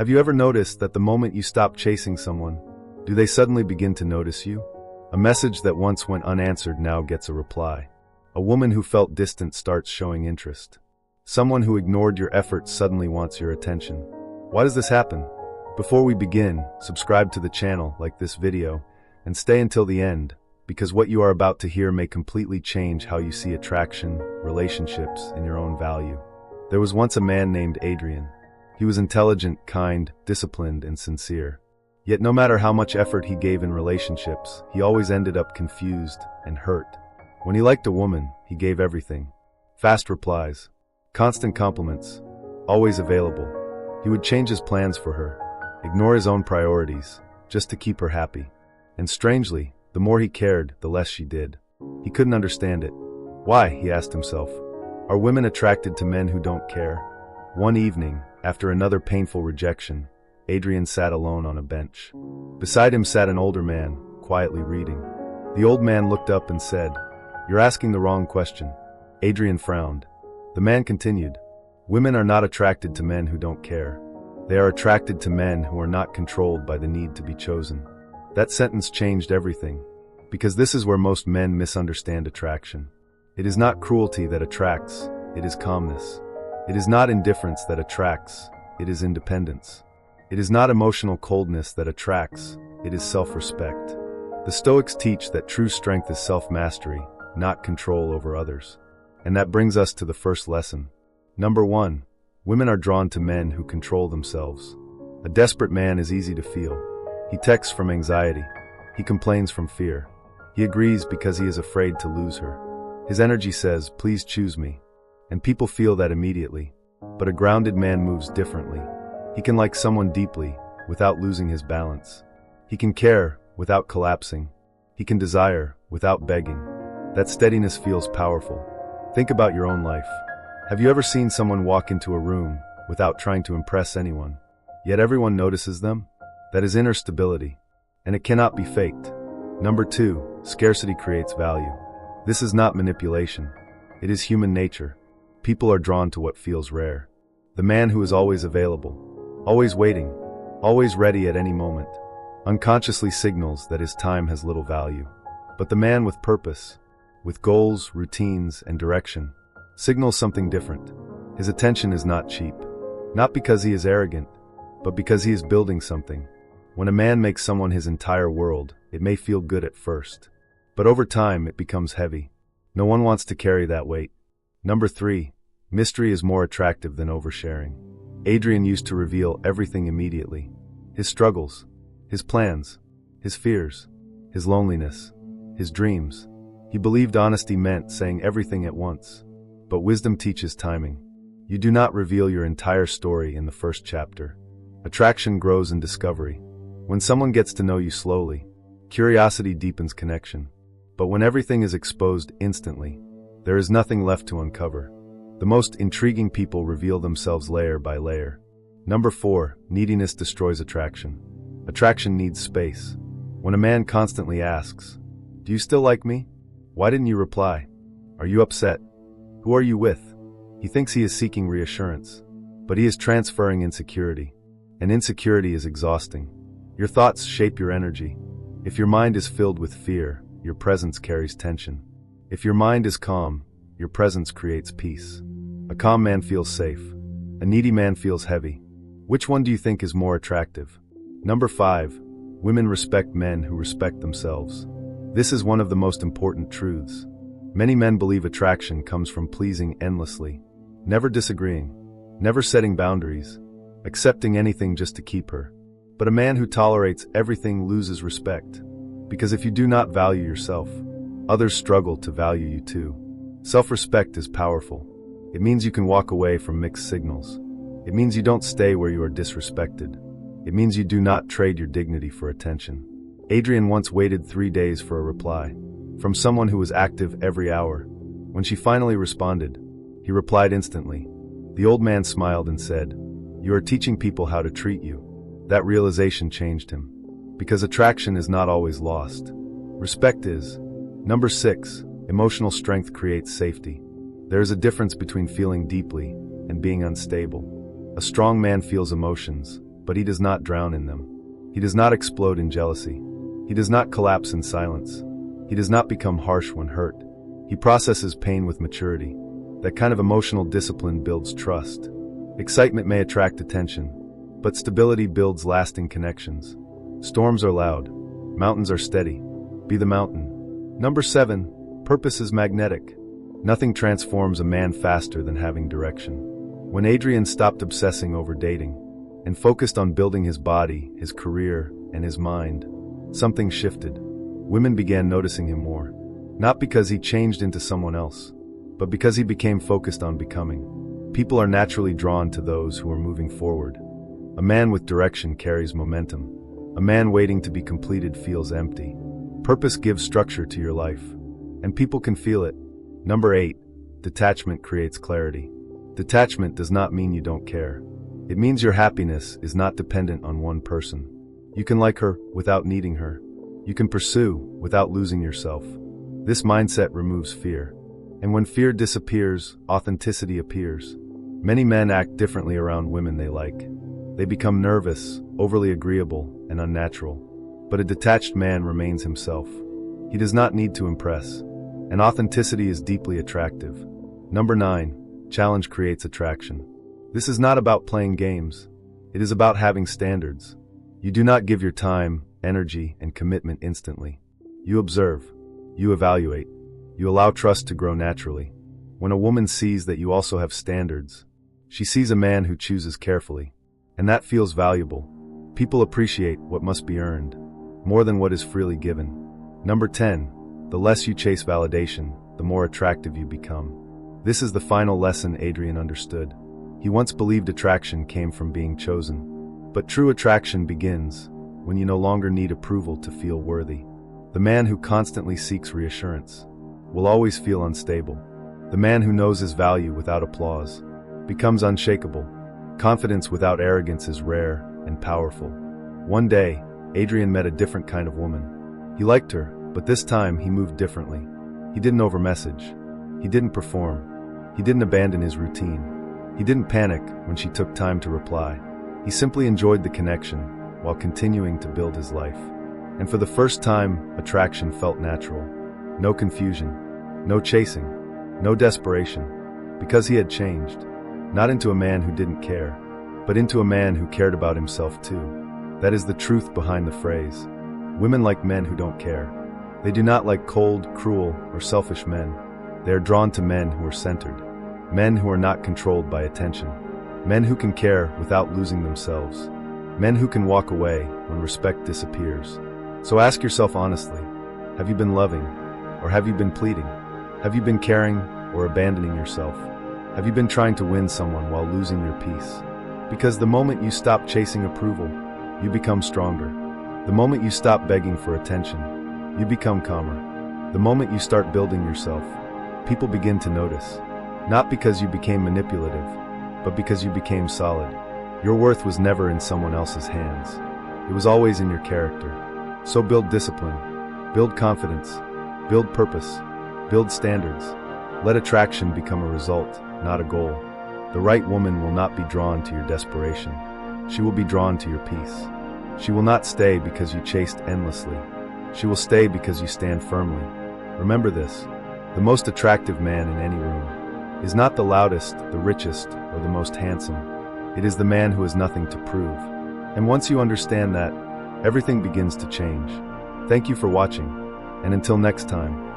Have you ever noticed that the moment you stop chasing someone, do they suddenly begin to notice you? A message that once went unanswered now gets a reply. A woman who felt distant starts showing interest. Someone who ignored your efforts suddenly wants your attention. Why does this happen? Before we begin, subscribe to the channel, like this video, and stay until the end, because what you are about to hear may completely change how you see attraction, relationships, and your own value. There was once a man named Adrian. He was intelligent, kind, disciplined, and sincere. Yet no matter how much effort he gave in relationships, he always ended up confused and hurt. When he liked a woman, he gave everything. Fast replies, constant compliments, always available. He would change his plans for her, ignore his own priorities, just to keep her happy. And strangely, the more he cared, the less she did. He couldn't understand it. Why, he asked himself. Are women attracted to men who don't care? One evening, after another painful rejection, Adrian sat alone on a bench. Beside him sat an older man, quietly reading. The old man looked up and said, "You're asking the wrong question." Adrian frowned. The man continued, "Women are not attracted to men who don't care. They are attracted to men who are not controlled by the need to be chosen." That sentence changed everything, because this is where most men misunderstand attraction. It is not cruelty that attracts, it is calmness. It is not indifference that attracts, it is independence. It is not emotional coldness that attracts, it is self-respect. The Stoics teach that true strength is self-mastery, not control over others. And that brings us to the first lesson. Number 1. Women are drawn to men who control themselves. A desperate man is easy to feel. He texts from anxiety. He complains from fear. He agrees because he is afraid to lose her. His energy says, "Please choose me." And people feel that immediately. But a grounded man moves differently. He can like someone deeply, without losing his balance. He can care, without collapsing. He can desire, without begging. That steadiness feels powerful. Think about your own life. Have you ever seen someone walk into a room, without trying to impress anyone, yet everyone notices them? That is inner stability. And it cannot be faked. Number 2, scarcity creates value. This is not manipulation. It is human nature. People are drawn to what feels rare. The man who is always available, always waiting, always ready at any moment, unconsciously signals that his time has little value. But the man with purpose, with goals, routines, and direction, signals something different. His attention is not cheap. Not because he is arrogant, but because he is building something. When a man makes someone his entire world, it may feel good at first. But over time, it becomes heavy. No one wants to carry that weight. Number 3, mystery is more attractive than oversharing. Adrian used to reveal everything immediately. His struggles, his plans, his fears, his loneliness, his dreams. He believed honesty meant saying everything at once. But wisdom teaches timing. You do not reveal your entire story in the first chapter. Attraction grows in discovery. When someone gets to know you slowly, curiosity deepens connection. But when everything is exposed instantly, there is nothing left to uncover. The most intriguing people reveal themselves layer by layer. Number 4, neediness destroys attraction. Attraction needs space. When a man constantly asks, "Do you still like me? Why didn't you reply? Are you upset? Who are you with?" He thinks he is seeking reassurance, but he is transferring insecurity. And insecurity is exhausting. Your thoughts shape your energy. If your mind is filled with fear, your presence carries tension. If your mind is calm, your presence creates peace. A calm man feels safe. A needy man feels heavy. Which one do you think is more attractive? Number 5, women respect men who respect themselves. This is one of the most important truths. Many men believe attraction comes from pleasing endlessly, never disagreeing, never setting boundaries, accepting anything just to keep her. But a man who tolerates everything loses respect. Because if you do not value yourself, others struggle to value you too. Self-respect is powerful. It means you can walk away from mixed signals. It means you don't stay where you are disrespected. It means you do not trade your dignity for attention. Adrian once waited 3 days for a reply, from someone who was active every hour. When she finally responded, he replied instantly. The old man smiled and said, "You are teaching people how to treat you." That realization changed him. Because attraction is not always lost. Respect is. Number 6, emotional strength creates safety. There is a difference between feeling deeply and being unstable. A strong man feels emotions, but he does not drown in them. He does not explode in jealousy. He does not collapse in silence. He does not become harsh when hurt. He processes pain with maturity. That kind of emotional discipline builds trust. Excitement may attract attention, but stability builds lasting connections. Storms are loud. Mountains are steady. Be the mountain. Number 7. Purpose is magnetic. Nothing transforms a man faster than having direction. When Adrian stopped obsessing over dating and focused on building his body, his career, and his mind, something shifted. Women began noticing him more. Not because he changed into someone else, but because he became focused on becoming. People are naturally drawn to those who are moving forward. A man with direction carries momentum. A man waiting to be completed feels empty. Purpose gives structure to your life, and people can feel it. Number 8. Detachment creates clarity. Detachment does not mean you don't care. It means your happiness is not dependent on one person. You can like her without needing her. You can pursue without losing yourself. This mindset removes fear. And when fear disappears, authenticity appears. Many men act differently around women they like. They become nervous, overly agreeable, and unnatural. But a detached man remains himself. He does not need to impress. And authenticity is deeply attractive. Number 9. Challenge creates attraction. This is not about playing games. It is about having standards. You do not give your time, energy, and commitment instantly. You observe. You evaluate. You allow trust to grow naturally. When a woman sees that you also have standards, she sees a man who chooses carefully. And that feels valuable. People appreciate what must be earned, more than what is freely given. Number 10. The less you chase validation, the more attractive you become. This is the final lesson Adrian understood. He once believed attraction came from being chosen. But true attraction begins when you no longer need approval to feel worthy. The man who constantly seeks reassurance will always feel unstable. The man who knows his value without applause becomes unshakable. Confidence without arrogance is rare and powerful. One day, Adrian met a different kind of woman. He liked her, but this time he moved differently. He didn't overmessage. He didn't perform. He didn't abandon his routine. He didn't panic when she took time to reply. He simply enjoyed the connection while continuing to build his life. And for the first time, attraction felt natural. No confusion, no chasing, no desperation, because he had changed. Not into a man who didn't care, but into a man who cared about himself too. That is the truth behind the phrase. Women like men who don't care. They do not like cold, cruel, or selfish men. They are drawn to men who are centered. Men who are not controlled by attention. Men who can care without losing themselves. Men who can walk away when respect disappears. So ask yourself honestly, have you been loving, or have you been pleading? Have you been caring, or abandoning yourself? Have you been trying to win someone while losing your peace? Because the moment you stop chasing approval, you become stronger. The moment you stop begging for attention, you become calmer. The moment you start building yourself, people begin to notice. Not because you became manipulative, but because you became solid. Your worth was never in someone else's hands. It was always in your character. So build discipline, build confidence, build purpose, build standards. Let attraction become a result, not a goal. The right woman will not be drawn to your desperation. She will be drawn to your peace. She will not stay because you chased endlessly. She will stay because you stand firmly. Remember this, the most attractive man in any room is not the loudest, the richest, or the most handsome. It is the man who has nothing to prove. And once you understand that, everything begins to change. Thank you for watching, and until next time.